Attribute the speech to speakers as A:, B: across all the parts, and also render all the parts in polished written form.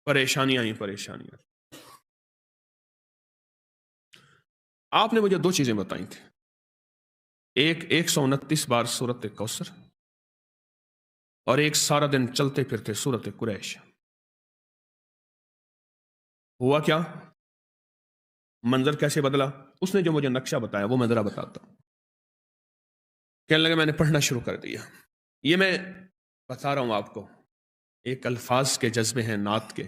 A: परेशानियां ही परेशानियां। आपने मुझे दो चीजें बताई थी, एक 129 बार सूरत कौसर और एक सारा दिन चलते फिरते सूरत कुरैश। हुआ क्या, मंजर कैसे बदला? उसने जो मुझे नक्शा बताया वो मैं जरा बताता हूं। कहने लगे मैंने पढ़ना शुरू कर दिया। ये मैं बता रहा हूं आपको, एक अल्फाज के जज्बे हैं नात के,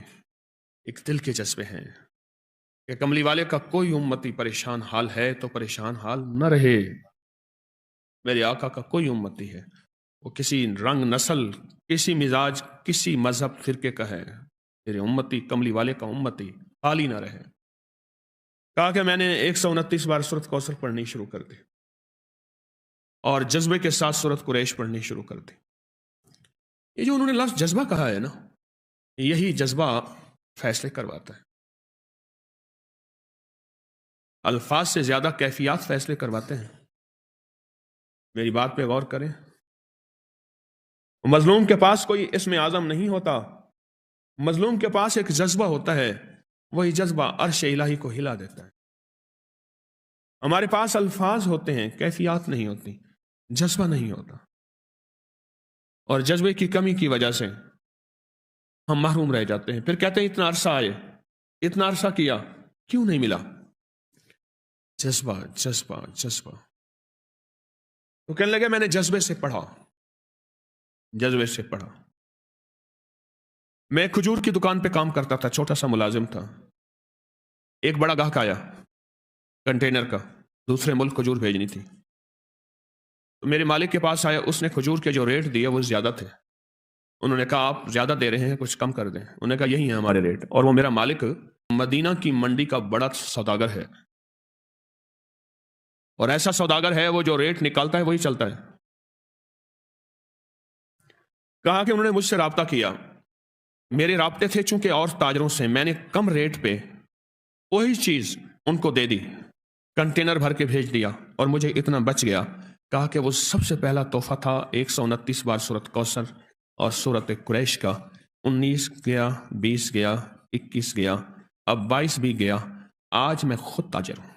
A: एक दिल के जज्बे हैं कि कमली वाले का कोई उम्मती परेशान हाल है तो परेशान हाल न रहे। मेरे आका का कोई उम्मती है, वो किसी रंग नस्ल, किसी मिजाज, किसी मजहब फिरके का है, मेरे उम्मती कमली वाले का उम्मती हाल ही ना रहे। कहा कि मैंने 129 बार सूरत कौसर पढ़नी शुरू कर दी और जज्बे के साथ सूरत कुरैश पढ़नी शुरू कर दी। ये जो उन्होंने लफ्ज जज्बा कहा है ना, यही जज्बा फैसले करवाता है। अल्फाज से ज्यादा कैफियत फैसले करवाते हैं। मेरी बात पे गौर करें। मजलूम के पास कोई इसमें आजम नहीं होता, मजलूम के पास एक जज्बा होता है, वही जज्बा अर्श इलाही को हिला देता है। हमारे पास अल्फाज होते हैं, कैफियत नहीं होती, जज्बा नहीं होता, और जज्बे की कमी की वजह से हम महरूम रह जाते हैं। फिर कहते हैं इतना अरसा आए, इतना अरसा किया, क्यों नहीं मिला? जज्बा जज्बा जज्बा। तो कहने लगे मैंने जज्बे से पढ़ा, जज्बे से पढ़ा। मैं खजूर की दुकान पे काम करता था, छोटा सा मुलाजिम था। एक बड़ा गाहक आया कंटेनर का, दूसरे मुल्क खजूर भेजनी थी। तो मेरे मालिक के पास आया, उसने खजूर के जो रेट दिए वो ज्यादा थे। उन्होंने कहा आप ज्यादा दे रहे हैं, कुछ कम कर दें। उन्होंने कहा यही है हमारे रेट। और वो मेरा मालिक मदीना की मंडी का बड़ा सौदागर है, और ऐसा सौदागर है वो जो रेट निकालता है वही चलता है। कहा कि उन्होंने मुझसे राब्ता किया, मेरे राब्ते थे चूंकि और ताजरों से, मैंने कम रेट पे वही चीज उनको दे दी, कंटेनर भर के भेज दिया और मुझे इतना बच गया। कहा कि वो सबसे पहला तोहफा था 129 बार सूरत कौसर और सूरत कुरैश का। 19 गया, 20 गया, 21 गया, अब 22 भी गया। आज मैं खुद ताजर हूं।